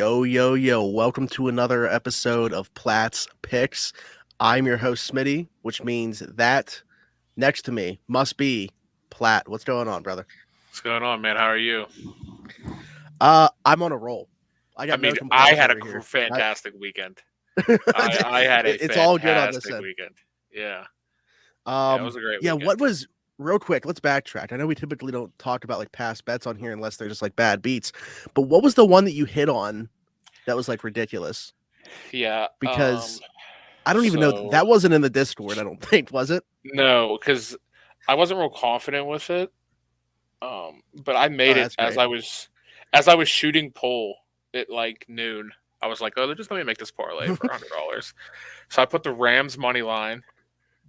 Yo. Welcome to another episode of Platt's Picks. I'm your host, Smitty, which means that next to me must be Platt. What's going on, brother? What's going on, man? How are you? I'm on a roll. I I got no mean, I complaints had a over here. fantastic weekend. I had a It's all good on this fantastic end. weekend. Yeah, it was a great What weekend. was real quick? Let's backtrack. I know we typically don't talk about like past bets on here unless they're just like bad beats. But what was the one that you hit on that was like ridiculous? Yeah, Because I don't even know. so That wasn't in the Discord, I don't think, was it? no, because I wasn't real confident with it. But I Oh, made it that's great. as I was shooting pool at like noon. I was like, oh, just let me make this parlay for $100. So I put the Rams money line.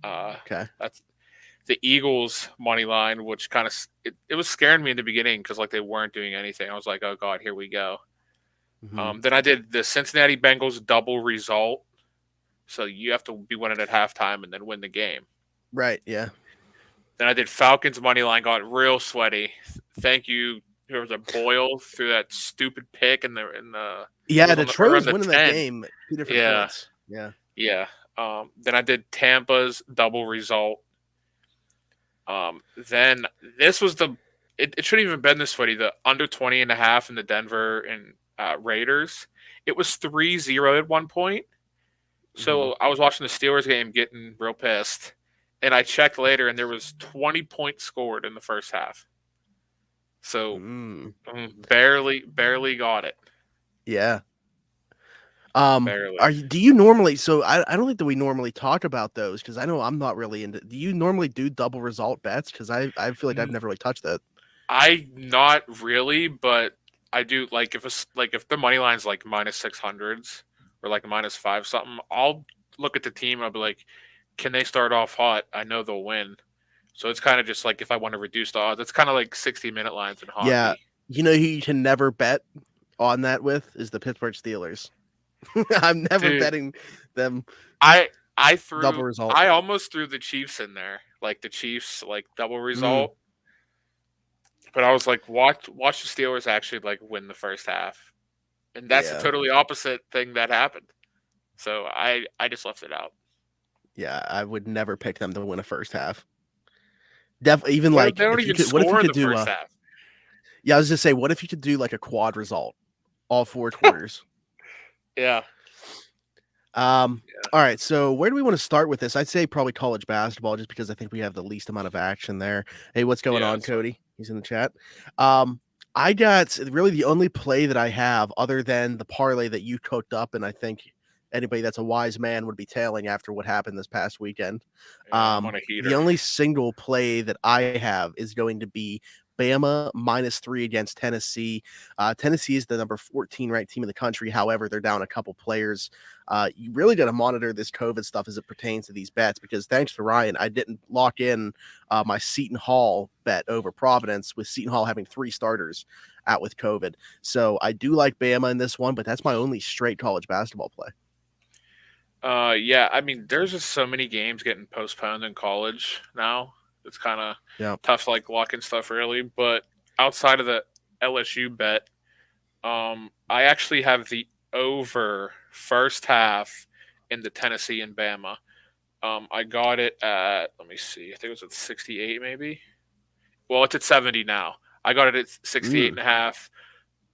Okay. That's the Eagles money line, which kind of it was scaring me in the beginning because like they weren't doing anything. I was like, oh god, here we go. Mm-hmm. Then I did the Cincinnati Bengals double result, so you have to be winning at halftime and then win the game. Right. Yeah. Then I did Falcons money line, got real sweaty. Thank you. There was a Boyle through that stupid pick in the it Yeah. was Detroit around was the winning that 10. game 2 different Yeah, points. Yeah. yeah. Then I did Tampa's double result. Then this was it shouldn't even been this sweaty. The under 20.5 in the Denver and Raiders. It was 3-0 at one point. Mm-hmm. So I was watching the Steelers game getting real pissed. And I checked later and there was 20 points scored in the first half. So barely got it. Yeah. Barely. Do you normally? So I don't think that we normally talk about those because I know I'm not really into. Do you normally do double result bets? Because I feel like I've never really touched that. I not really, but I do like if the money line's like -600s or like -5 something, I'll look at the team. I'll be like, can they start off hot? I know they'll win. So it's kind of just like if I want to reduce the odds, it's kind of like 60-minute lines in Yeah. hockey. You know who you can never bet on that with is the Pittsburgh Steelers. I'm never Dude, betting them I double result. I almost threw the Chiefs in there, like the Chiefs like double Mm, result, but I was like, watch the Steelers actually like win the first half, and that's the yeah. totally opposite thing that happened. So I just left it out. Yeah. I would never pick them to win a first half. Definitely, even like They don't if you even could. What if you score in could the do? first half. Yeah, I was just say, what if you could do like a quad result, all four quarters? Yeah. All right. So where do we want to start with this? I'd say probably college basketball, just because I think we have the least amount of action there. Hey, what's going Yeah, on, that's fine. Cody? He's in the chat. I got really the only play that I have other than the parlay that you cooked up, and I think anybody that's a wise man would be tailing after what happened this past weekend. Yeah, I'm on a The heater. only single play that I have is going to be Bama -3 against Tennessee. Tennessee is the number 14 ranked team in the country. However, they're down a couple players. You really got to monitor this COVID stuff as it pertains to these bets because thanks to Ryan, I didn't lock in my Seton Hall bet over Providence with Seton Hall having 3 starters out with COVID. So I do like Bama in this one, but that's my only straight college basketball play. Yeah, I mean, there's just so many games getting postponed in college now. It's kind of Yeah. tough to like lock in stuff early. But outside of the LSU bet, I actually have the over first half in the Tennessee and Bama. I got it at, let me see, I think it was at 68 maybe. Well, it's at 70 now. I got it at 68 and a half.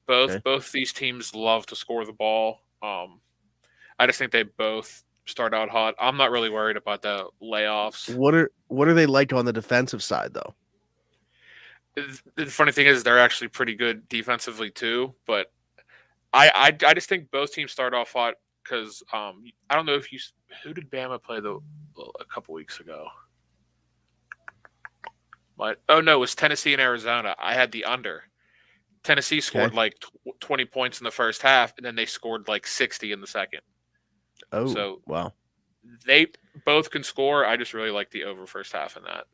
Okay. Both these teams love to score the ball. I just think they both start out hot. I'm not really worried about the layoffs. What are they like on the defensive side though? The funny thing is they're actually pretty good defensively too, but I just think both teams start off hot because I don't know if you who did Bama play a couple weeks ago. But oh no, it was Tennessee and Arizona. I had the under. Tennessee scored Okay. like 20 points in the first half, and then they scored like 60 in the second. Oh, So wow. they both can score. I just really like the over first half in that.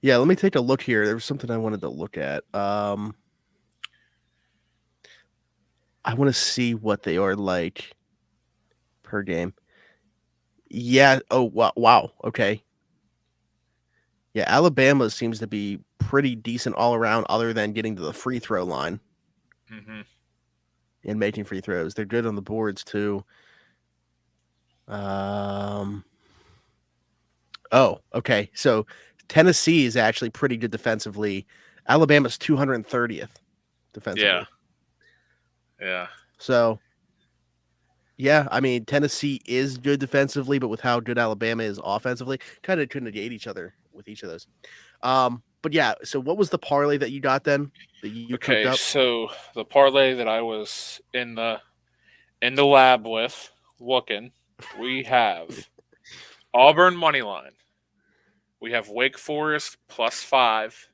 Yeah, let me take a look here. There was something I wanted to look at. I want to see what they are like per game. Yeah. Oh, wow. Okay. Yeah, Alabama seems to be pretty decent all around, other than getting to the free throw line. Mm-hmm. in making free throws. They're good on the boards too. Um. Oh, okay. So Tennessee is actually pretty good defensively. Alabama's 230th Yeah, defensively. yeah. So yeah, I mean Tennessee is good defensively, but with how good Alabama is offensively, kind of could negate each other with each of those. But yeah, so what was the parlay that you got then that you cooked Okay, up? so the parlay that I was in the lab with looking, we have Auburn money line. We have Wake Forest +5.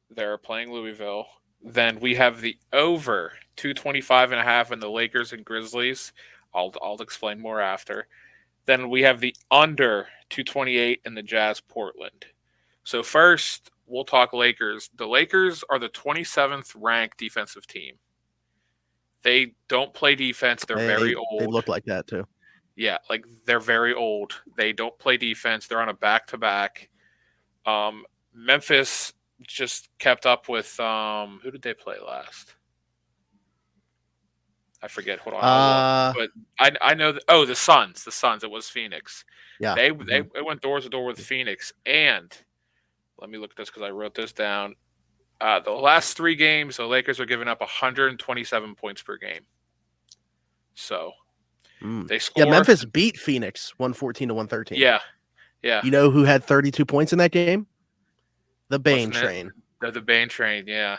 They're playing Louisville. Then we have the over 225.5 in the Lakers and Grizzlies. I'll explain more after. Then we have the under 228 in the Jazz Portland. So first, we'll talk Lakers. The Lakers are the 27th ranked defensive team. They don't play defense. They're very They old. look like that too. Yeah, like they're very old. They don't play defense. They're on a back to back. Memphis just kept up with who did they play last? I forget. Hold on, I'll look. Uh, But I know that, oh, the Suns. The Suns. It was Phoenix. yeah. They went door to door with Phoenix. And let me look at this because I wrote this down. The last 3 games, the Lakers are giving up 127 points per game. So they Yeah, score. Memphis beat Phoenix 114 to 113. Yeah, yeah. You know who had 32 points in that game? The Bane Wasn't it train. the Bane train? Yeah.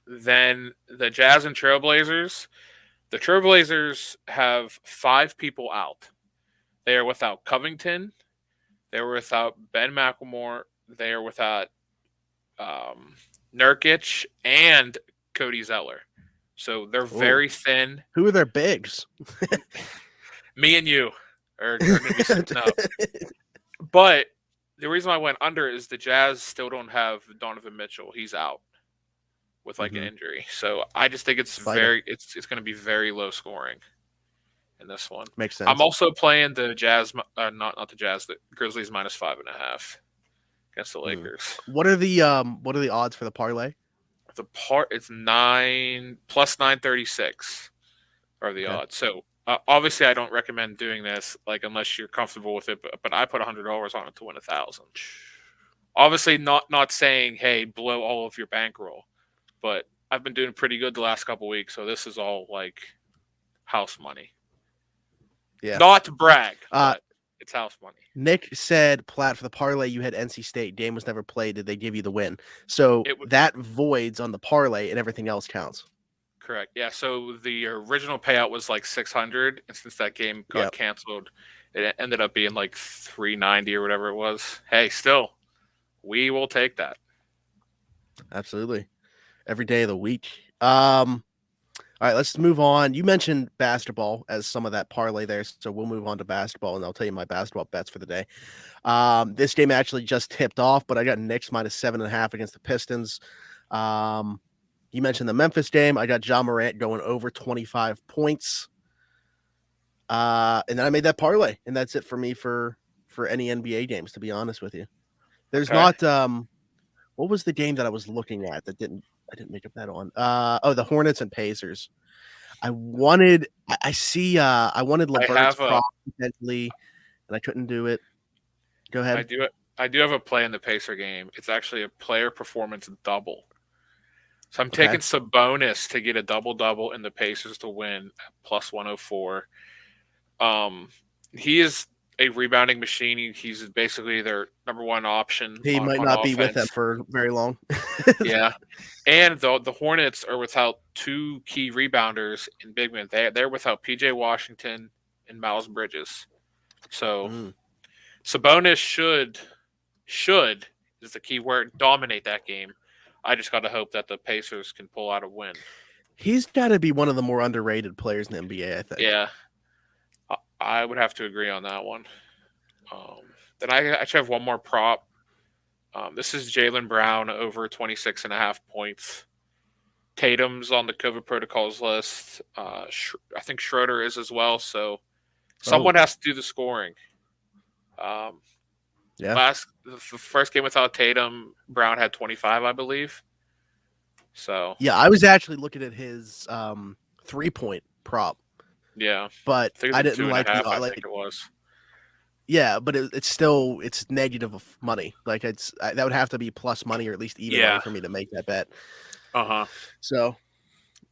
Then the Jazz and Trailblazers. The Trailblazers have 5 people out. They are without Covington. They are without Ben McLemore. They are without Nurkic and Cody Zeller. So they're Ooh. very thin. Who are their bigs? Me and you are going to be sitting up. But the reason I went under is the Jazz still don't have Donovan Mitchell. He's out with like an injury. So I just think it's it's going to be very low scoring in this one. Makes sense. I'm also playing the Jazz, not the Jazz, the Grizzlies -5.5 against the Lakers. What are the odds for the parlay? It's 9 +936 are the odds. So obviously I don't recommend doing this like unless you're comfortable with it. But I put $100 on it to win 1,000. Obviously not saying hey blow all of your bankroll, but I've been doing pretty good the last couple weeks. So this is all like house money. Yeah. Not to brag, but it's house money. Nick said, Platt, for the parlay, you had NC State. Game was never played. Did they give you the win? So that voids on the parlay and everything else counts. Correct. Yeah. So the original payout was like 600. And since that game got canceled, it ended up being like 390 or whatever it was. Hey, still, we will take that. Absolutely. Every day of the week. All right, let's move on. You mentioned basketball as some of that parlay there, so we'll move on to basketball, and I'll tell you my basketball bets for the day. This game actually just tipped off, but I got Knicks -7.5 against the Pistons. You mentioned the Memphis game. I got Ja Morant going over 25 points. And then I made that parlay, and that's it for me for any NBA games, to be honest with you. There's not what was the game that I was looking at that I didn't make a bet on. The Hornets and Pacers. I wanted Levert's prop potentially, and I couldn't do it. Go ahead. I do have a play in the Pacer game. It's actually a player performance double. So I'm taking Sabonis to get a double-double and the Pacers to win +104. He is a rebounding machine. He's basically their number one option. He might not be with them for very long. Yeah. And the Hornets are without 2 key rebounders in big men. They're without PJ Washington and Miles Bridges. So Sabonis should is the key word, dominate that game. I just got to hope that the Pacers can pull out a win. He's got to be one of the more underrated players in the NBA, I think. Yeah. I would have to agree on that one. Then I actually have one more prop. This is Jaylen Brown over 26.5 points. Tatum's on the COVID protocols list. I think Schroeder is as well. So someone has to do the scoring. The first game without Tatum, Brown had 25, I believe. So Yeah, I was actually looking at his 3-point prop, yeah, but I think I it's a didn't two and a like the half. I like. think it was. Yeah, but it's still it's negative of money. Like that would have to be plus money or at least even money Yeah. for me to make that bet. Uh-huh. So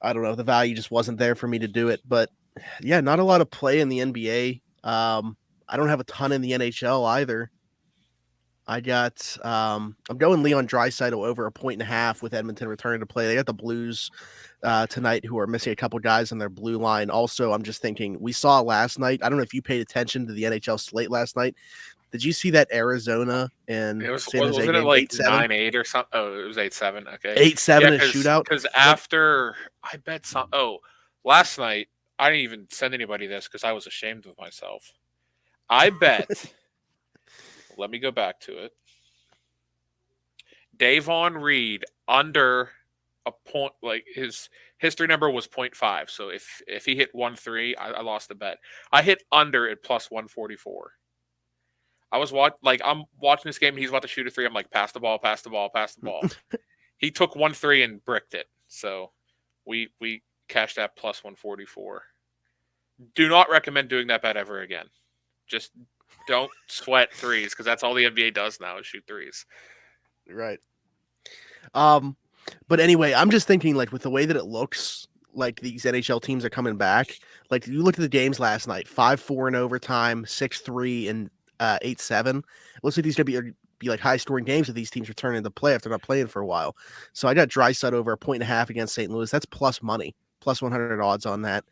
I don't know. The value just wasn't there for me to do it. But yeah, not a lot of play in the NBA. I don't have a ton in the NHL either. I'm going Leon Draisaitl over 1.5 with Edmonton returning to play. They got the Blues tonight who are missing a couple guys on their blue line. Also, I'm just thinking we saw last night. I don't know if you paid attention to the NHL slate last night. Did you see that Arizona and It was San Jose wasn't it game like 8-7? 9-8 or something? Oh, it was 8-7. Okay. 8-7 Yeah, in a shootout. because Like after I bet some. Oh, last night I didn't even send anybody this because I was ashamed of myself. I bet. Let me go back to it. Davon Reed under a point, like his history number was .5. So if he hit 1-3, I lost the bet. I hit under at plus 144. I'm watching this game and he's about to shoot a three. I'm like, pass the ball, pass the ball, pass the ball. He took 1-3 and bricked it. So we cashed that plus 144. Do not recommend doing that bet ever again. Just don't sweat threes because that's all the NBA does now is shoot threes. right. Um, but anyway, I'm just thinking like with the way that it looks, like these NHL teams are coming back. Like you look at the games last night, 5-4 in overtime, 6-3 and 8-7. It looks like these gonna be like high scoring games if these teams return into play if they're not playing for a while. So I got Draisaitl over 1.5 against St. Louis. That's plus money, plus 100 odds on that.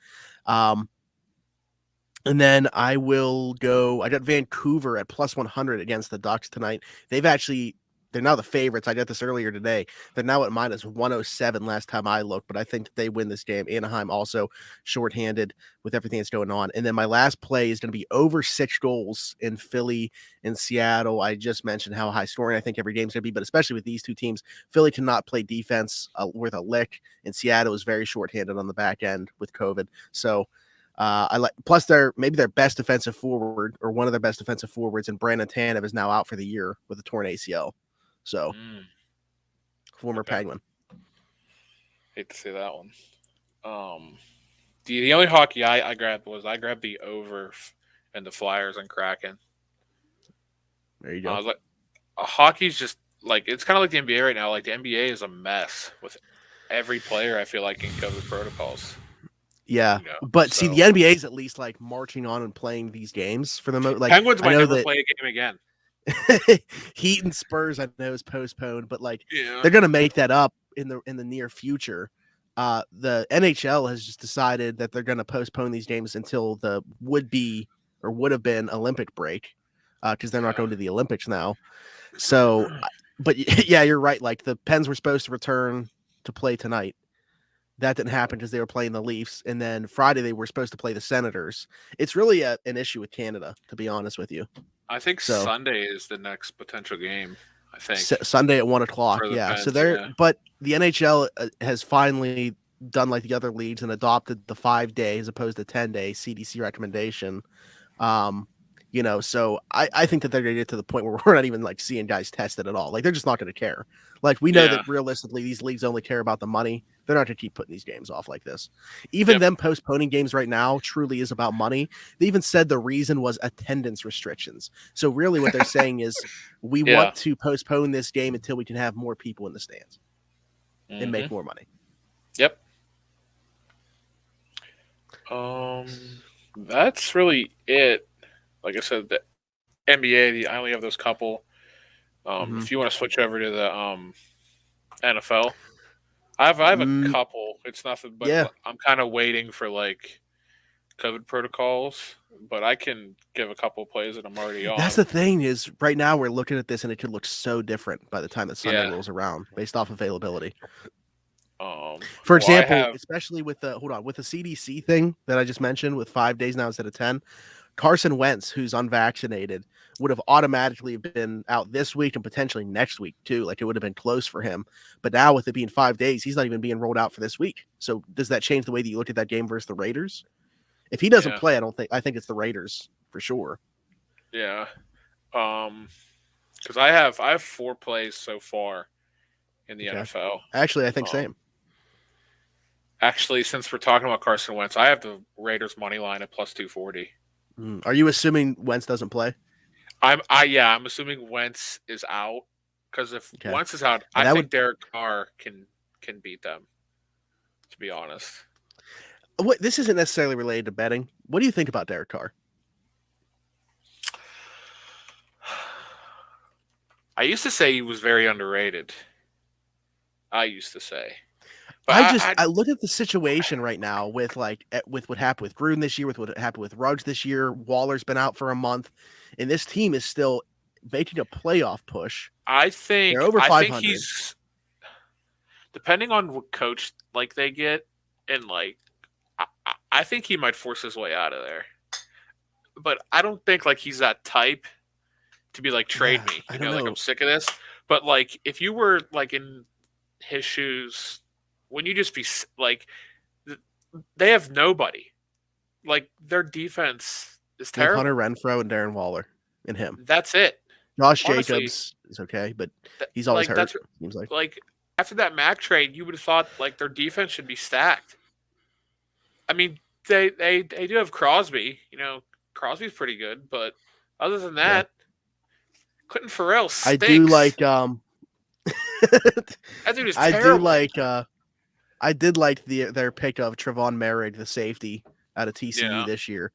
And then I got Vancouver at plus 100 against the Ducks tonight. They're now the favorites. I got this earlier today. They're now at minus 107 last time I looked, but I think that they win this game. Anaheim also shorthanded with everything that's going on. And then my last play is going to be over 6 goals in Philly and Seattle. I just mentioned how high scoring I think every game's going to be, but especially with these two teams, Philly cannot play defense worth a lick, and Seattle is very shorthanded on the back end with COVID. So I like. Plus, maybe their best defensive forward or one of their best defensive forwards, and Brandon Tanev is now out for the year with a torn ACL. So, former Okay. Penguin. Hate to see that one. The only hockey I grabbed the over and the Flyers and Kraken. There you go. Hockey's just like it's kind of like the NBA right now. Like the NBA is a mess with every player. I feel like in COVID protocols. Yeah, but see, the NBA is at least like marching on and playing these games for the most. Like Penguins I might know never that play a game again. Heat and Spurs I know is postponed, but like Yeah. they're gonna make that up in the near future. The NHL has just decided that they're gonna postpone these games until the would have been Olympic break, because they're not going to the Olympics now. So, but yeah, you're right. Like the Pens were supposed to return to play tonight. That didn't happen because they were playing the Leafs, and then Friday they were supposed to play the Senators. It's really an issue with Canada, to be honest with you. I think Sunday is the next potential game. I think Sunday at 1:00. Yeah. Pens, So but the NHL has finally done like the other leagues and adopted the 5-day as opposed to 10-day CDC recommendation. So I think that they're going to get to the point where we're not even like seeing guys tested at all. Like they're just not going to care. Like we know that realistically these leagues only care about the money. They're not going to keep putting these games off like this. Even them postponing games right now truly is about money. They even said the reason was attendance restrictions. So really what they're saying is we want to postpone this game until we can have more people in the stands and make more money. Yep. That's really it. Like I said, the NBA, I only have those couple. If you want to switch over to the NFL, I have a couple. It's nothing, but I'm kind of waiting for like COVID protocols. But I can give a couple plays that I'm already on. That's the thing is right now we're looking at this and it could look so different by the time that Sunday rolls around based off availability. For example, especially with the CDC thing that I just mentioned with 5 days now instead of 10, Carson Wentz, who's unvaccinated, would have automatically been out this week and potentially next week too. Like it would have been close for him. But now with it being 5 days, he's not even being rolled out for this week. So does that change the way that you look at that game versus the Raiders? If he doesn't play, I think it's the Raiders for sure. Yeah. Because I have 4 plays so far in the NFL. Actually, I think same. Actually, since we're talking about Carson Wentz, I have the Raiders money line at plus 240. Are you assuming Wentz doesn't play? I'm assuming Wentz is out because if Okay. Wentz is out, Yeah, I that think would. Derek Carr can beat them. To be honest, This isn't necessarily related to betting. What do you think about Derek Carr? I used to say he was very underrated. I used to say, but I look at the situation right now with with what happened with Gruden this year, with what happened with Ruggs this year. Waller's been out for a month, and this team is still making a playoff push. I They're think over I think 500. he's depending on what coach like they get, and like I think he might force his way out of there. But I don't think like he's that type to be like trade Yeah, me. I don't Like I'm know. sick of this. But like if you were like in his shoes, when you just be like they have nobody. Like their defense is They have Hunter terrible. Renfro and Darren Waller and him. That's it. Josh Honestly, Jacobs is okay, but he's always hurt. that's Seems like. like after that Mac trade, you would have thought like their defense should be stacked. I mean, they do have Crosby. Crosby's pretty good, but other than Yeah, that, Clinton Farrell I do stinks. like. That dude is I do terrible. like. I did like their pick of Trevon Merrick, the safety out of TCU Yeah, this year.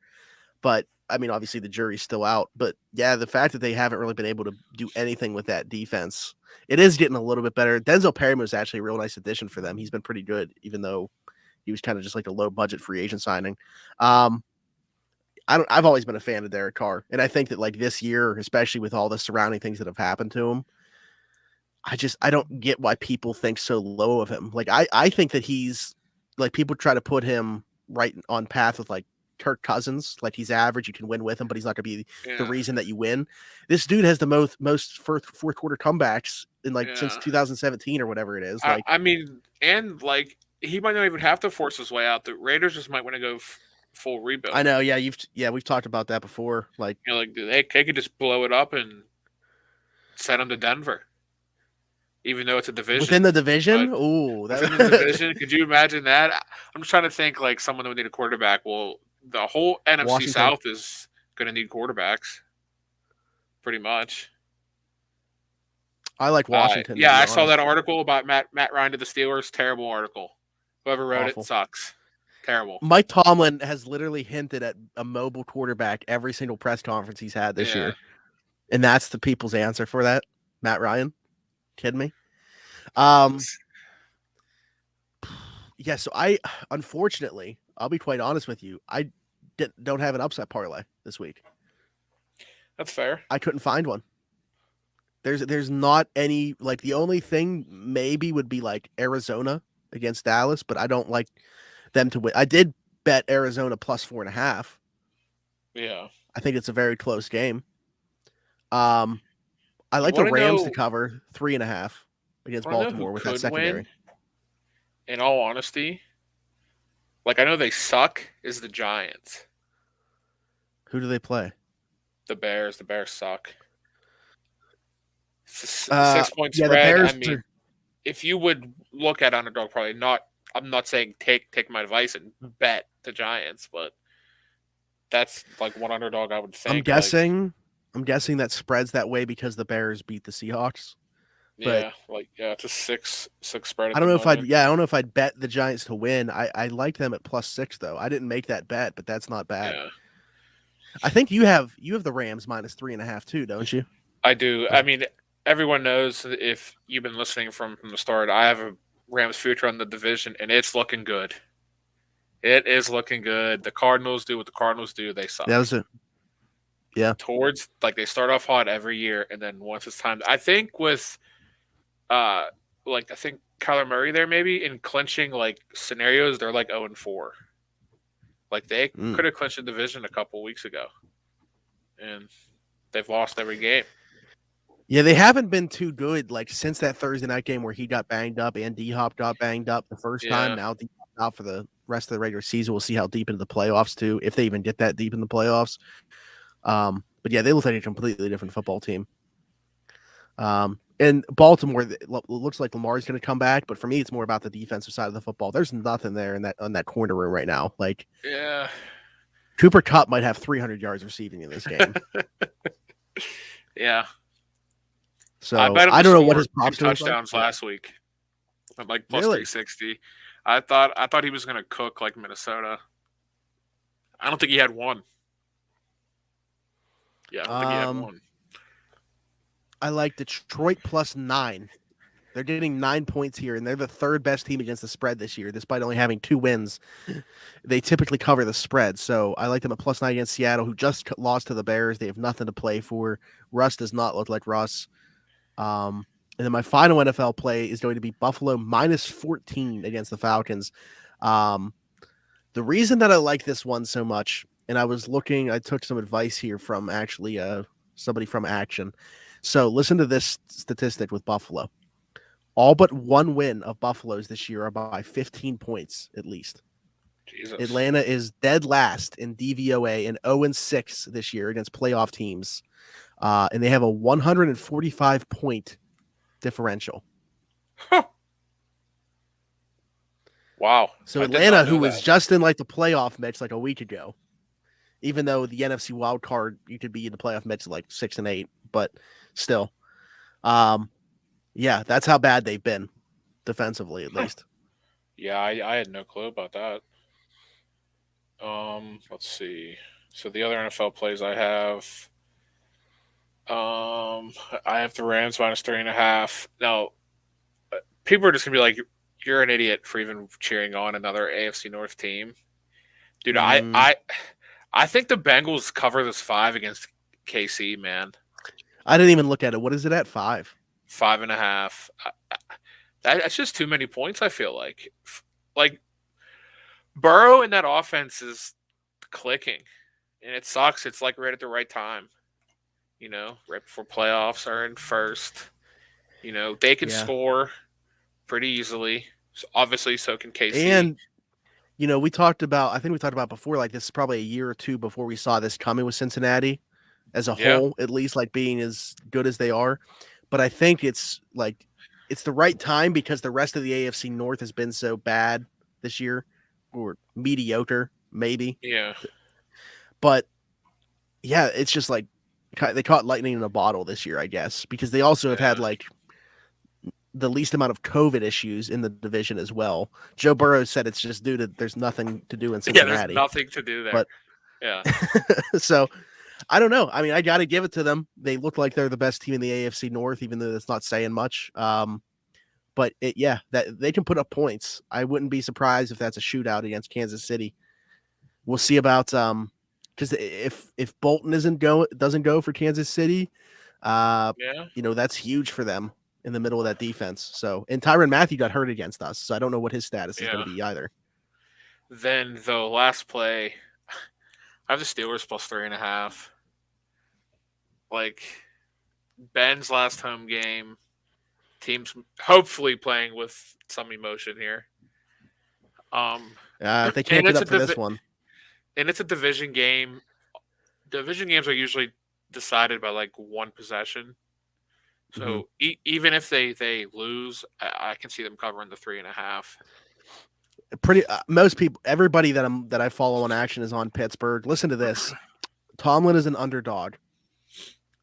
But I mean, obviously the jury's still out. But yeah, the fact that they haven't really been able to do anything with that defense, it is getting a little bit better. Denzel Perryman was actually a real nice addition for them. He's been pretty good, even though he was kind of just like a low budget free agent signing. Um, I've always been a fan of Derek Carr, and I think that like this year, especially with all the surrounding things that have happened to him, I don't get why people think so low of him. Like I think that he's like people try to put him right on path with like Kirk Cousins. Like he's average, you can win with him, but he's not going to be the yeah, reason that you win. This dude has the most fourth quarter comebacks in like since yeah. 2017 or whatever it is. I, Like I mean, and like he might not even have to force his way out. The Raiders just might want to go full I rebuild. know, we've talked about that before. Like Like they could just blow it up and send him to Denver, even though it's a within division. the But division, ooh, within the that division, could you imagine that? I'm just trying to think like someone that would need a quarterback. Well, the whole NFC Washington. South is going to need quarterbacks, pretty much. I like Washington to Yeah, be I saw that honest. article about Matt Ryan to the Steelers. Terrible article. Whoever wrote it Awful. sucks. Terrible. Mike Tomlin has literally hinted at a mobile quarterback every single press conference he's had this Yeah. year. And that's the people's answer for that. Matt Ryan. Kidding me? Um, yeah, so I unfortunately, I'll be quite honest with you, don't have an upset parlay this week. That's fair. I couldn't find one. There's not any like the only thing maybe would be like Arizona against Dallas, but I don't like them to win. I did bet Arizona plus 4.5. Yeah. I think it's a very close game. Um, I You like the want to Rams to know? cover 3.5 against Want to know who Baltimore with that could win? secondary. In all honesty, like I know they suck. Is the Giants, Who do they play? the Bears? The Bears suck. 6 point Yeah, the spread. I Bears mean, are. if you would look at underdog, probably not. I'm not saying take my advice and bet the Giants, but that's like one underdog I would I'm think. Like, guessing. I'm guessing that spreads that way because the Bears beat the Seahawks. But yeah, it's a six spread I at the don't know if I'd. moment. Yeah, I don't know if I'd bet the Giants to win. I like them at +6 though. I didn't make that bet, but that's not bad. Yeah, I think you have the Rams -3.5 too, don't you? I do. I mean, everyone knows if you've been listening from the start. I have a Rams future on the division, and it's looking good. It is looking good. The Cardinals do what the Cardinals do. They That suck. was it. Yeah. Towards like they start off hot every year, and then once it's time, I think with uh, like I think Kyler Murray there maybe in clinching like scenarios, they're like 0-4. Like they Mm. could have clinched the division a couple weeks ago, and they've lost every game. Yeah, they haven't been too good like since that Thursday night game where he got banged up and D Hop got banged up the first time. Yeah, Now D out for the rest of the regular season. We'll see how deep into the playoffs too, if they even get that deep in the playoffs. But yeah, they look like a completely different football team. And Baltimore looks like Lamar's going to come back, but for me, it's more about the defensive side of the football. There's nothing there in that on that corner room right now. Like Yeah. Cooper Kupp might have 300 yards receiving in this game. Yeah. I So bet him I to don't know what his score two props look like. touchdowns last week. At like plus Really? 360. I thought he was gonna cook like Minnesota. I don't think he had one. Yeah, I don't think he had one. I like Detroit +9. They're getting 9 points here, and they're the third best team against the spread this year, despite only having 2 wins. They typically cover the spread, so I like them at +9 against Seattle, who just lost to the Bears. They have nothing to play for. Russ does not look like Russ. And then my final NFL play is going to be Buffalo -14 against the Falcons. The reason that I like this one so much, and I took some advice here from actually somebody from Action. So listen to this statistic with Buffalo. All but one win of Buffalo's this year are by 15 points at least. Jesus. Atlanta is dead last in DVOA and 0-6 this year against playoff teams. And they have a 145 point differential. Huh. Wow. So Atlanta, who was just in like the playoff mix like a week ago, even though the NFC wild card, you could be in the playoff mix like 6-8, but still. Yeah, that's how bad they've been defensively, at least. Yeah, I had no clue about that. Let's see. So the other NFL plays I have the Rams -3.5. Now, people are just gonna be like, "You're an idiot for even cheering on another AFC North team, dude." I think the Bengals cover this 5 against KC. Man, I didn't even look at it. What is it at 5? 5.5. That's just too many points. I feel like Burrow in that offense is clicking, and it sucks. It's like right at the right time. Right before playoffs are in first. They can score pretty easily. So obviously, so can KC. And, I think we talked about before, like this is probably a year or two before we saw this coming with Cincinnati as a whole, at least like being as good as they are. But I think it's the right time because the rest of the AFC North has been so bad this year, or mediocre, maybe. Yeah. But, yeah, it's just like, they caught lightning in a bottle this year, I guess, because they also have had like the least amount of COVID issues in the division as well. Joe Burrow said it's just due to there's nothing to do in Cincinnati. Yeah, there's nothing to do there. But yeah. So I don't know. I mean, I got to give it to them. They look like they're the best team in the AFC North, even though that's not saying much. But that they can put up points. I wouldn't be surprised if that's a shootout against Kansas City. We'll see about because if Bolton doesn't go for Kansas City, that's huge for them in the middle of that defense. So, and Tyrann Mathieu got hurt against us, so I don't know what his status is going to be either. Then the last play, I have the Steelers +3.5. Like Ben's last home game, teams hopefully playing with some emotion here. They can't get up for this one. And it's a division game. Division games are usually decided by like one possession. So even if they lose, I can see them covering the 3.5. Most people, everybody that I follow on Action is on Pittsburgh. Listen to this: Tomlin is an underdog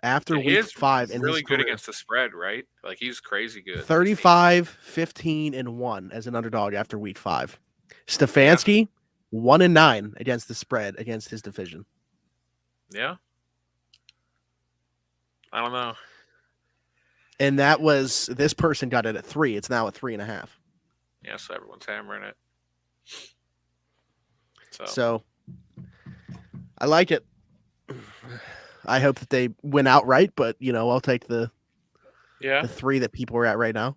after week 5, and really good against the spread, right? Like he's crazy good. 35-15-1 as an underdog after week 5. Stefanski 1-9 against the spread against his division. Yeah, I don't know. And this person got it at 3. It's now at 3.5. Yeah, so everyone's hammering it. So I like it. I hope that they win outright, but I'll take the 3 that people are at right now.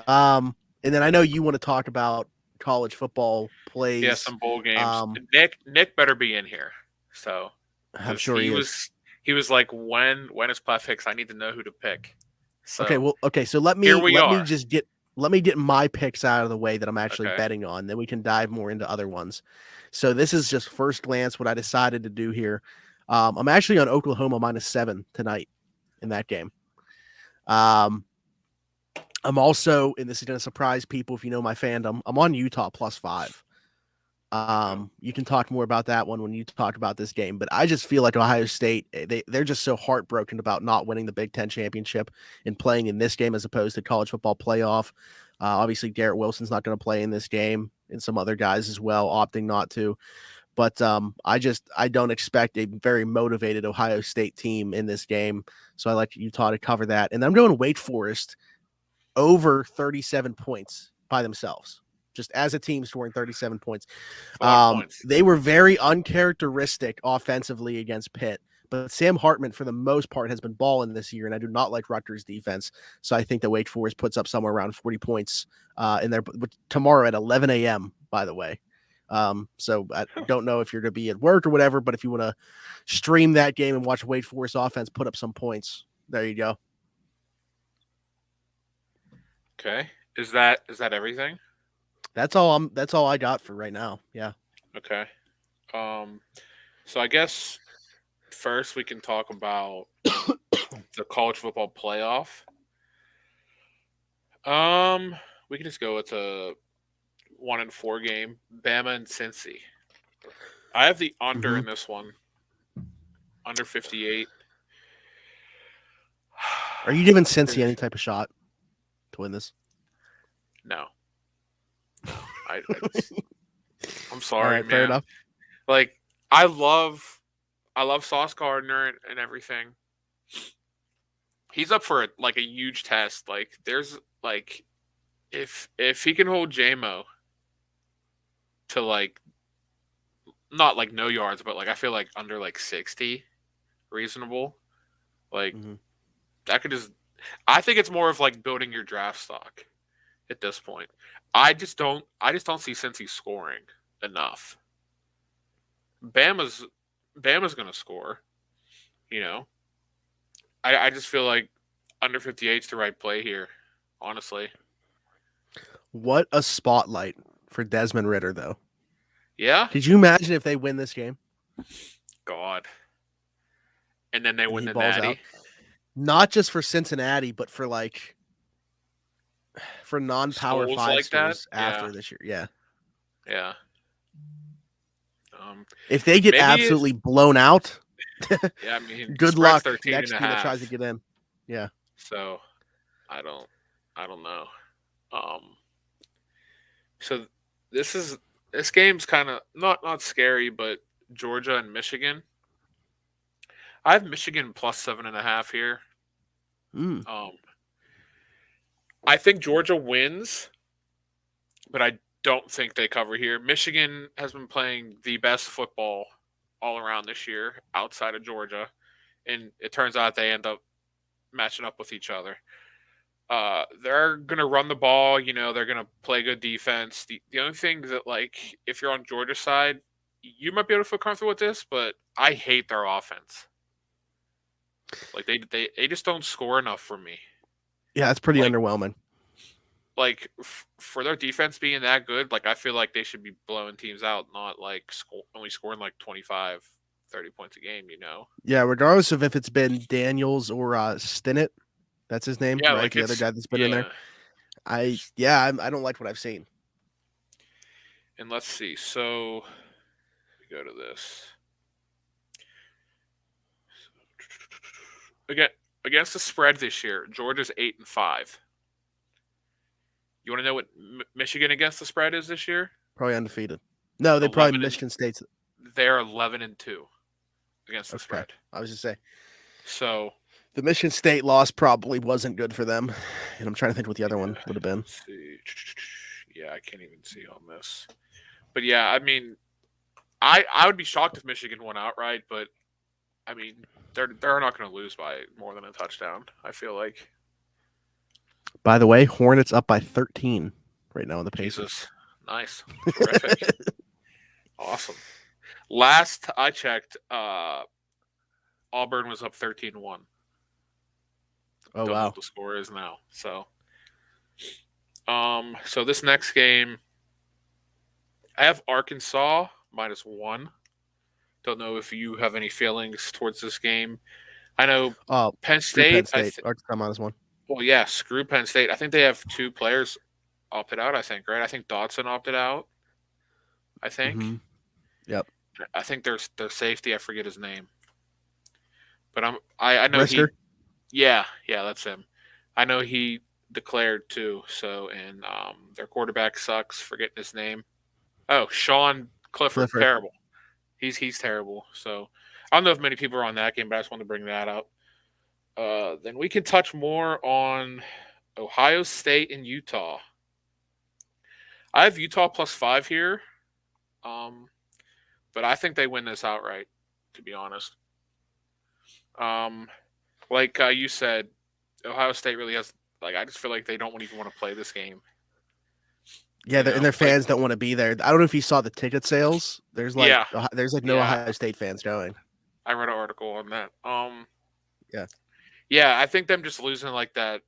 And then I know you want to talk about college football plays. Yeah, some bowl games. Nick better be in here. So I'm sure he is. He was like, when is Platt picks? I need to know who to pick. So, so let me get my picks out of the way that I'm actually betting on. Then we can dive more into other ones. So this is just first glance what I decided to do here. I'm actually on Oklahoma -7 tonight in that game. Um, I'm also, and this is going to surprise people if you know my fandom, I'm on Utah +5. Okay. You can talk more about that one when you talk about this game, but I just feel like Ohio State, they're just so heartbroken about not winning the Big Ten championship and playing in this game as opposed to college football playoff. Obviously, Garrett Wilson's not going to play in this game, and some other guys as well opting not to. But I don't expect a very motivated Ohio State team in this game, so I like Utah to cover that, and I'm going Wake Forest over 37 points by themselves, just as a team scoring 37 points. It's a lot of points. They were very uncharacteristic offensively against Pitt, but Sam Hartman, for the most part, has been balling this year, and I do not like Rutgers' defense. So I think that Wake Forest puts up somewhere around 40 points in there tomorrow at 11 a.m., by the way. So I don't know if you're going to be at work or whatever, but if you want to stream that game and watch Wake Forest offense put up some points, there you go. Okay. Is that everything? That's all I got for right now. Yeah. Okay. So I guess first we can talk about the college football playoff. We can just go with a 1-4 game, Bama and Cincy. I have the under in this one, under 58. Are you giving Cincy any type of shot to win this? No. I'm sorry, right, man. fair enough. Like I love Sauce Gardner and everything. He's up for like a huge test. Like there's like if he can hold JMO to like not like no yards, but like I feel like under like 60, reasonable. Like that could just. I think it's more of like building your draft stock at this point. I just don't see Cincy scoring enough. Bama's gonna score. You know, I just feel like under 58 is the right play here. Honestly, What a spotlight for Desmond Ritter, though. yeah. Could you imagine if they win this game? God. And then they And win he the balls Natty. out. Not just for Cincinnati, but for non-power Schools 5 like schools that? after Yeah. this year. Yeah. Yeah. If they get Maybe absolutely blown out, yeah, I mean, good spread's luck 13 next and a team that half. tries to get in. Yeah. So I don't know. So this game's kind of not scary, but Georgia and Michigan. I have Michigan plus 7.5 here. I think Georgia wins, but I don't think they cover here. Michigan has been playing the best football all around this year outside of Georgia, and it turns out they end up matching up with each other. They're gonna run the ball. You know, they're gonna play good defense. The only thing that, like, if you're on Georgia's side, you might be able to feel comfortable with this, but I hate their offense. Like they just don't score enough for me. Yeah, it's pretty Like underwhelming. like for their defense being that good, like I feel like they should be blowing teams out, not like only scoring like 25, 30 points a game. You know? Yeah, regardless of if it's been Daniels or Stinnett, that's his name, Yeah, right? like The other it's guy that's been in there. yeah. I don't like what I've seen. And let's see. So we go to this. Again, against the spread this year, Georgia's 8-5. You want to know what Michigan against the spread is this year? Probably undefeated. No, they probably Michigan State's. They're 11-2 against the Okay. spread. I was just saying. So the Michigan State loss probably wasn't good for them, and I'm trying to think what the other one would have been. Let's see. Yeah, I can't even see on this. But yeah, I mean, I would be shocked if Michigan won outright, but I mean, they're not going to lose by more than a touchdown. I feel like. By the way, Hornets up by 13 right now in the Pacers. Jesus, nice, terrific, awesome. Last I checked, Auburn was up 13-1. Oh, Don't know wow. what the score is now. So this next game, I have Arkansas -1. Don't know if you have any feelings towards this game. I know Penn State. Penn State. Arkansas -1. Well, yeah, screw Penn State. I think they have 2 players opted out. I think, right? I think Dotson opted out. I Hmm. think. Yep. I think their safety. I forget his name, but I know he. Brisker. Yeah, that's him. I know he declared too. So and their quarterback sucks. Forgetting his name. Oh, Sean Clifford. Clifford. Terrible. He's terrible. So I don't know if many people are on that game, but I just wanted to bring that up. Then we can touch more on Ohio State and Utah. I have Utah +5 here, um, but I think they win this outright. To be honest, um, like you said, Ohio State really has. Like I just feel like they don't even want to play this game. Yeah, and their Like fans don't want to be there. I don't know if you saw the ticket sales. yeah, There's like no yeah. Ohio State fans going. I read an article on that. Yeah. Yeah, I think them just losing like that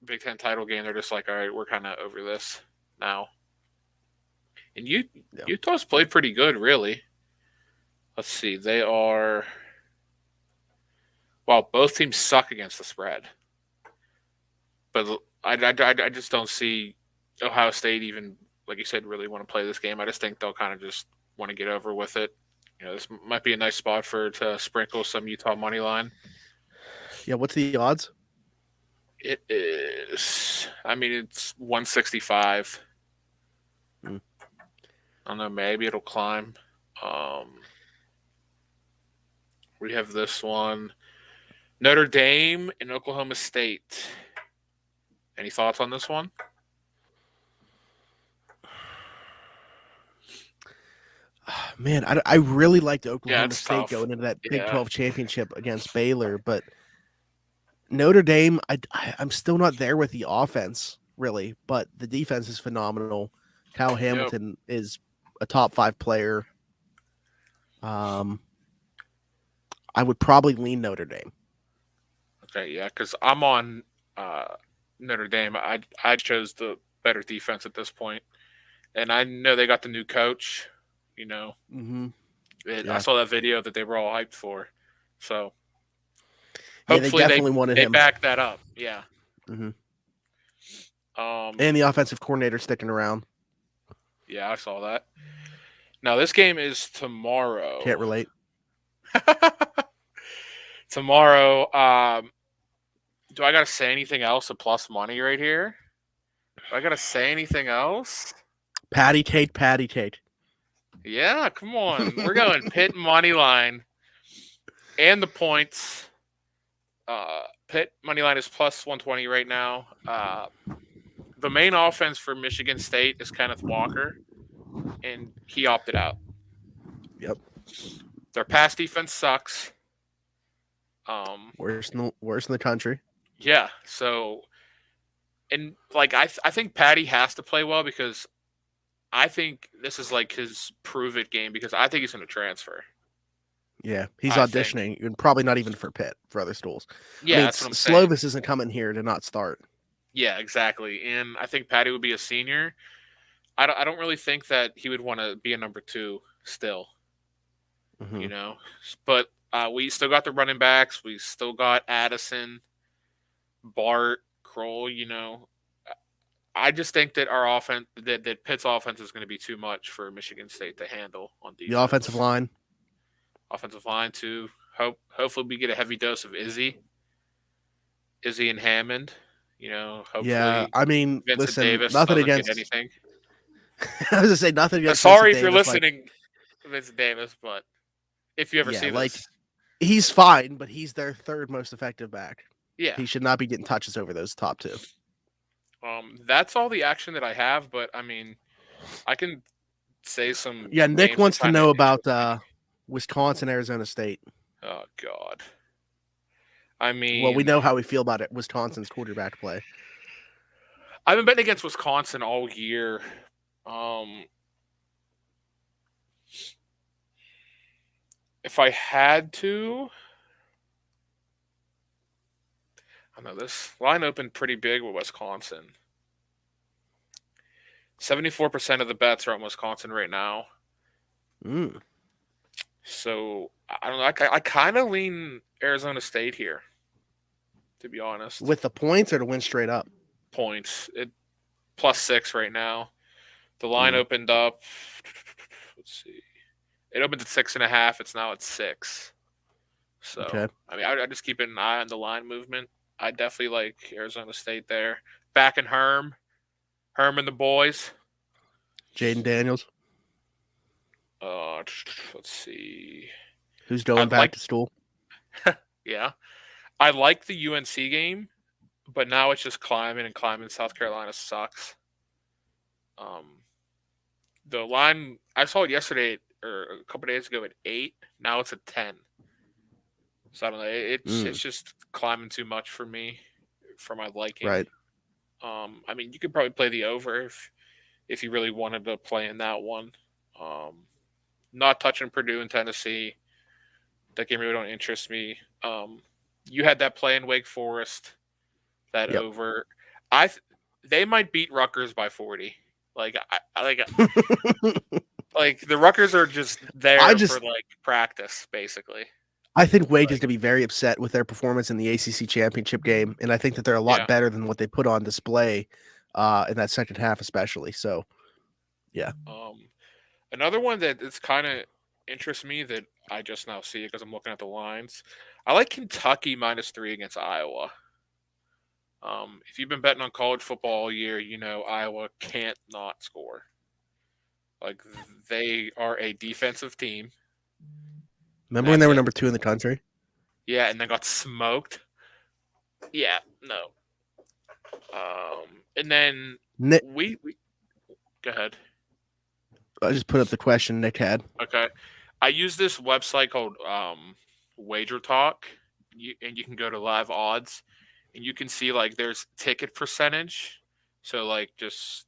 Big Ten title game. They're just like, all right, we're kind of over this now. And Yeah. Utah's played pretty good, really. Let's see, they are. Well, both teams suck against the spread, but I just don't see Ohio State even, like you said, really want to play this game. I just think they'll kind of just want to get over with it. This might be a nice spot to sprinkle some Utah money line. Yeah. What's the odds? It is. I mean, it's 165. Mm. I don't know. Maybe it'll climb. Um, we have this one: Notre Dame and Oklahoma State. Any thoughts on this one? Man, I really liked Yeah, Oklahoma it's State tough. going into that Big Yeah. 12 championship against Baylor, but Notre Dame, I'm still not there with the offense really, but the defense is phenomenal. Kyle Yep. Hamilton is a top 5 player. Um, I would probably lean Notre Dame. Okay. Yeah, because I'm on Notre Dame. I chose the better defense at this point, and I know they got the new coach. You know, Mm-hmm. I Yeah, saw that video that they were all hyped for. So yeah, they hopefully definitely wanted they him. back that up. Yeah. Mm-hmm. Um. And the offensive coordinator sticking around. Yeah, I saw that. Now this game is Can't tomorrow. relate. Tomorrow. Do I gotta say anything else? A plus money right here. Do I gotta say anything else? Patty Tate, Patty Tate. Yeah, come on. We're going Pitt money line and the points. Pitt money line is +120 right now. The main offense for Michigan State is Kenneth Walker, and he opted out. Yep. Their pass defense sucks. Worst in the country. Yeah. So, and like I think Patty has to play well because I think this is like his prove it game because I think he's going to transfer. Yeah, he's I think. auditioning, and probably not even for Pitt, for other schools. I Yeah, mean, that's what I'm saying. Slovis isn't coming here to not start. Yeah, exactly. And I think Patty would be a senior. I don't really think that he would want to be a number 2 still, Mm-hmm. But we still got the running backs. We still got Addison, Bart, Kroll, I just think that our offense, that Pitt's offense is going to be too much for Michigan State to handle on The offensive defense. line. Offensive line, too. Hopefully we get a heavy dose of Izzy and Hammond. Yeah, Hopefully I mean, Vincent listen, Davis nothing doesn't get against. anything. I was gonna say nothing against Vincent Sorry if you're Davis. Like, listening, Vincent Davis, but if you ever yeah, see like this, he's fine, but he's their third most effective back. yeah. He should not be getting touches over those top 2. That's all the action that I have, but I mean, I can say some Yeah, Nick names that wants to kind of know interest about me. Wisconsin, Arizona State. Oh God. I Well, we mean, know how we feel about it. Wisconsin's quarterback play. I've been betting against Wisconsin all year. If I had to, I know this line opened pretty big with Wisconsin. 74% of the bets are on Wisconsin right now. Mm. So I don't know. I kind of lean Arizona State here, to be honest. With the points or to win straight up? Points. It +6 right now. The line Mm, opened up. Let's see. It opened at 6.5. It's now at 6. So okay. I mean, I just keep an eye on the line movement. I definitely like Arizona State there. Back in Herm and the boys. Jaden Daniels, Let's see. who's I going back like, to school. yeah, I like the UNC game, but now it's just climbing and climbing. South Carolina sucks. Um, the line I saw it yesterday or a couple days ago at 8. Now it's at 10. So I don't know. It's Mm, just climbing too much for me, for my liking. right. I mean, you could probably play the over if you really wanted to play in that one. Um, not touching Purdue and Tennessee. That game really don't interest me. You had that play in Wake Forest, that Yep. over. They might beat Rutgers by 40. Like like the Rutgers are just I there for just like practice, basically. I think Wake is Like going to be very upset with their performance in the ACC championship game, and I think that they're a lot yeah. better than what they put on display in that second half, especially. So, yeah. Another one that is kind of interests me that I just now see it because I'm looking at the lines. I like Kentucky -3 against Iowa. If you've been betting on college football all year, you know Iowa can't not score. Like they are a defensive team. Remember when they That's were it. number 2 in the country? Yeah, and then got smoked. Yeah, no. And then Nick, we go ahead. I just put up the question Nick had. Okay, I use this website called Wager Talk, and you can go to live odds, and you can see like there's ticket percentage. So like just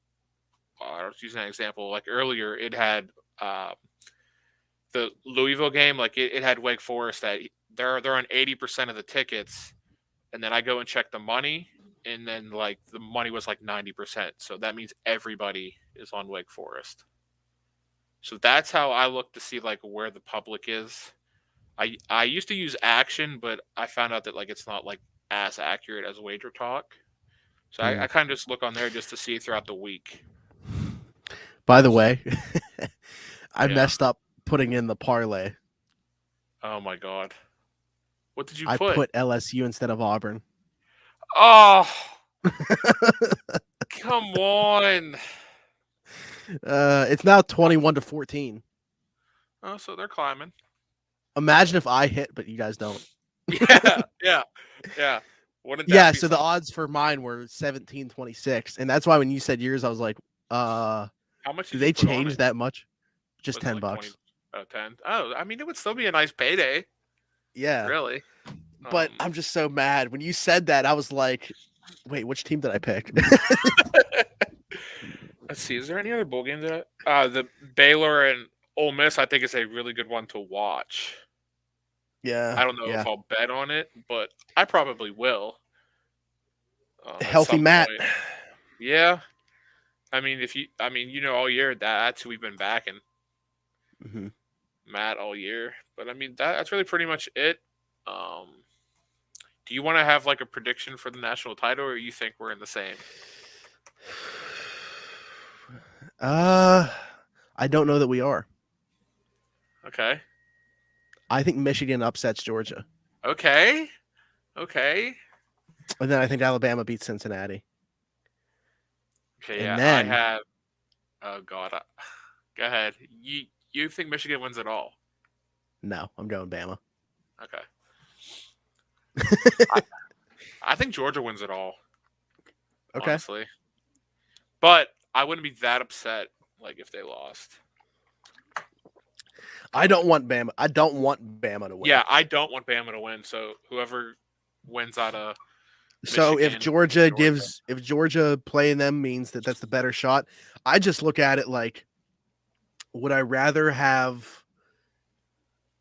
I was using an example. Like earlier, it had the Louisville game. Like it had Wake Forest that they're on 80% of the tickets, and then I go and check the money, and then like the money was like 90%. So that means everybody is on Wake Forest. So that's how I look to see like where the public is. I used to use Action, but I found out that like it's not like as accurate as Wager Talk. So I Mm. kind of just look on there just to see throughout the week. By the way, I Yeah. messed up putting in the parlay. Oh my god. What did you I put? put LSU instead of Auburn. Oh, come on. It's now 21-14. Oh, so they're climbing. Imagine if I hit, but you guys don't. Yeah, yeah, yeah. Wouldn't that Yeah, be so the something? odds for mine were 17-26. And that's why when you said yours, I was like, How much do did you they put on change it? that much? Just Was it like 20, $10. 10? Oh, I mean, it would still be a nice payday, Yeah. really. But I'm just so mad. When you said that, I was like, wait, which team did I pick? Let's see. Is there any other bowl game that the Baylor and Ole Miss? I think is a really good one to watch. Yeah, I don't know if yeah. I'll bet on it, but I probably will at Healthy some Matt. point. Yeah, I mean, all year that's who we've been backing, Mhm. Matt, all year. But I mean, that's really pretty much it. Um, do you want to have like a prediction for the national title, or you think we're in the same? Uh, I don't know that we are. Okay, I think Michigan upsets Georgia. okay, okay, And then I think Alabama beats Cincinnati. okay. And Yeah, I then, have. Oh God, go ahead. You think Michigan wins it all? no, I'm going Bama. Okay. I, I think Georgia wins it all, Okay. honestly. But I wouldn't be that upset like if they lost. I don't want Bama. I don't want Bama to win. Yeah, I don't want Bama to win. So whoever wins out of So if Michigan, Georgia Georgia. gives, if Georgia playing them means that that's the better shot, I just look at it like, would I rather have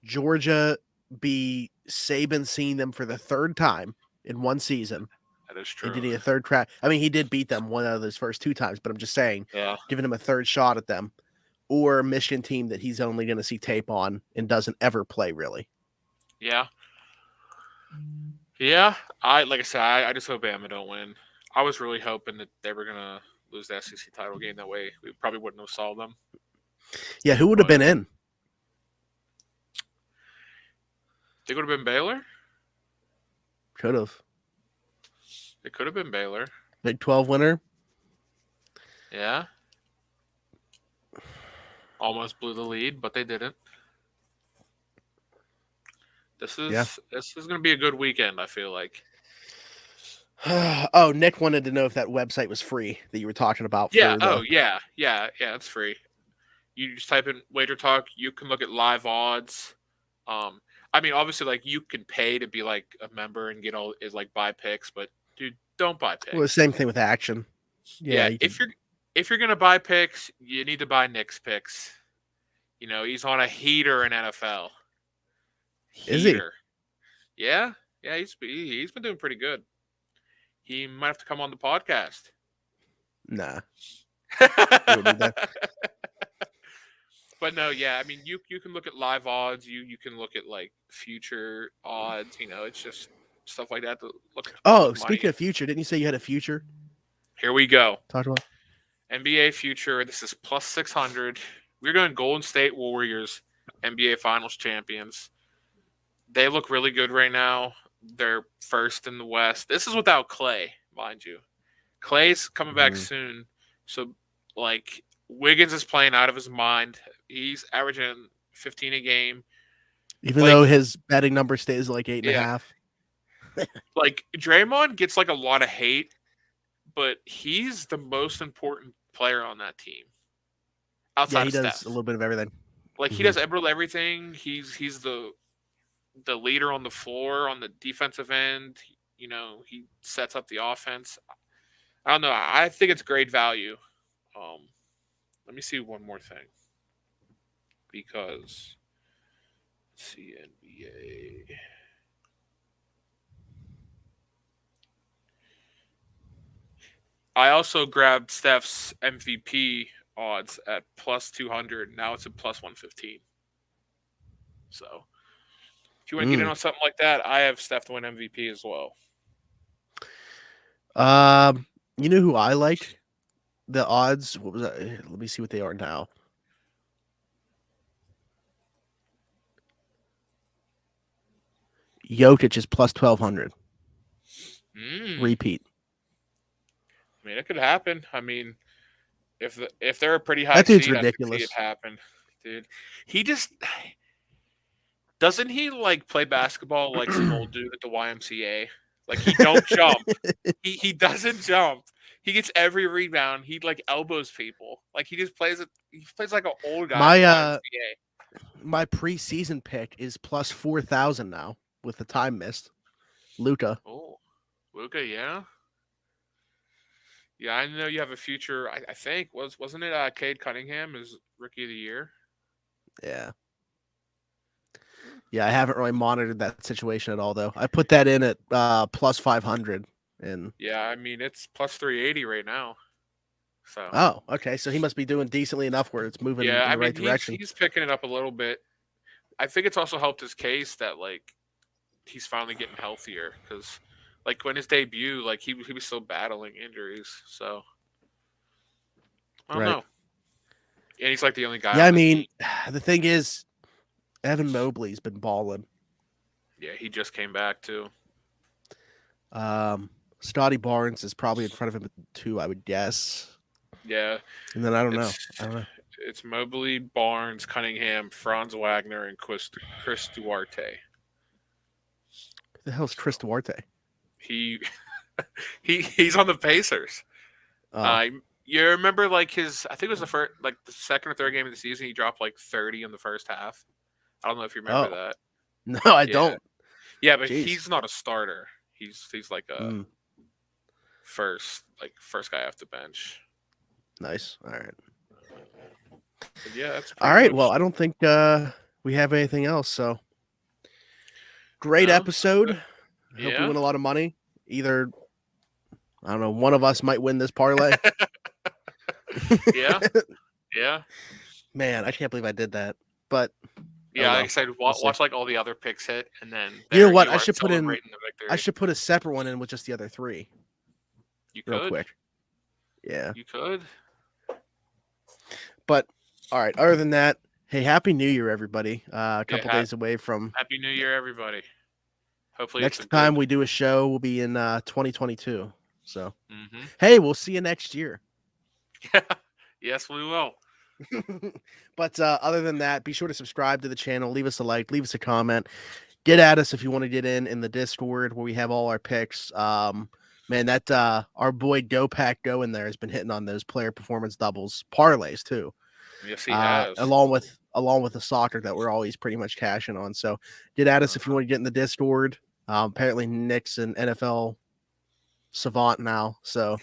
Georgia be Saban seeing them for the third time in one season That is and true. getting a third crack? I mean, he did beat them one out of those first 2 times, but I'm just saying, Yeah. giving him a third shot at them, or a Michigan team that he's only going to see tape on and doesn't ever play really. Yeah. Yeah, like I said, I just hope Bama don't win. I was really hoping that they were gonna lose the SEC title game. That way, we probably wouldn't have saw them. Yeah, who would have But been in? they would have been Baylor. Could have. It could have been Baylor. Big 12 winner. Yeah, almost blew the lead, but they didn't. This Yeah. is this is gonna be a good weekend. I feel like. Oh, Nick wanted to know if that website was free that you were talking about Yeah. for Oh, the. yeah. It's free. You just type in Wager Talk. You can look at live odds. I mean, obviously, like you can pay to be like a member and get all is like buy picks, but dude, don't buy Well, the picks. same thing with action. Yeah, Yeah, you could. if you're gonna buy picks, you need to buy Nick's picks. You know, he's on a heater in NFL. Is he? Heater. Yeah, yeah, he's been doing pretty good. He might have to come on the podcast. Nah, you don't need that. But no, yeah, I mean, you can look at live odds. You can look at like future odds. You know, it's just stuff like that to look Oh, with money. speaking of future, didn't you say you had a future? Here we go. Talk about. NBA future. This is plus 600. We're going Golden State Warriors, NBA Finals champions. They look really good right now. They're first in the West. This is without Clay, mind you. Clay's coming back soon. So, like, Wiggins is playing out of his mind. He's averaging 15 a game. Even Like, though his betting number stays like 8.5. Like, Draymond gets, like, a lot of hate, but he's the most important player on that team Yeah, outside he of does Steph. a little bit of everything. Like, he does everything. He's the leader on the floor on the defensive end. You know, he sets up the offense. I don't know. I think it's great value. Let me see one more thing because let's see NBA. I also grabbed Steph's MVP odds at plus 200. Now it's at plus 115. So if you want to get in on something like that, I have Steph to win MVP as well. You know who I like? The odds. What was that? Let me see what they are now. Jokic is plus 1,200. Repeat. I mean, it could happen. I mean, if they're a pretty high That dude's seed, ridiculous. I could see it happen, dude. He just doesn't he like play basketball like some old dude at the YMCA? Like he don't jump. He doesn't jump. He gets every rebound. He like elbows people. Like he just plays it. He plays like an old guy at the YMCA. My preseason pick is plus 4,000 now with the time missed. Luka. Oh, Luka, yeah. Yeah, I know you have a future. I think wasn't it Cade Cunningham as rookie of the year? Yeah. Yeah, I haven't really monitored that situation at all, though. I put that in at plus 500. And yeah, I mean it's plus 380 right now. So oh, okay. So he must be doing decently enough where it's moving in the right direction. He's picking it up a little bit. I think it's also helped his case that like he's finally getting healthier because like when his debut, like he was still battling injuries. So I don't know. And he's like the only guy. Yeah, I mean, the thing is, Evan Mobley's been balling. Yeah, he just came back too. Scotty Barnes is probably in front of him too, I would guess. Yeah. And then I don't know. It's Mobley, Barnes, Cunningham, Franz Wagner, and Chris Duarte. Who the hell's Chris Duarte? He's on the Pacers. You remember like his? I think it was the second or third game of the season. He dropped like 30 in the first half. I don't know if you remember that. No, I don't. Yeah, but he's not a starter. He's like a first guy off the bench. Nice. All right. But yeah, that's all right. Well, I don't think we have anything else. So great episode. I hope we win a lot of money. Either I don't know. One of us might win this parlay. Yeah. Yeah. Man, I can't believe I did that. But Yeah, like I well. said, We'll see. watch like all the other picks hit, and then You know there what? you are celebrating the victory. I should put a separate one in with just the other 3 You real could. quick. Yeah. You could. But all right. Other than that, hey, Happy New Year, everybody. A couple days away from Happy New Year, everybody. Hopefully, next it's a time good. we do a show will be in 2022. So, Mm-hmm. hey, we'll see you next year. Yes, we will. But other than that, be sure to subscribe to the channel, leave us a like, leave us a comment, get at us if you want to get in the Discord where we have all our picks. Man, that our boy Go Pack Go in there has been hitting on those player performance doubles parlays too. Yes, he has. Along with the soccer that we're always pretty much cashing on. So get at us if you want to get in the Discord. Apparently Nick's an NFL savant now, so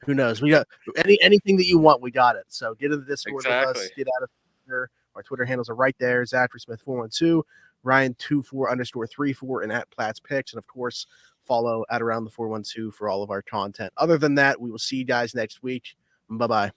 who knows? We got anything that you want, we got it. So get in the Discord with us. Get out of Twitter. Our Twitter handles are right there. Zachary Smith 412, Ryan24_34, and at Platt's Picks, and of course follow at around the 412 for all of our content. Other than that, we will see you guys next week. Bye bye.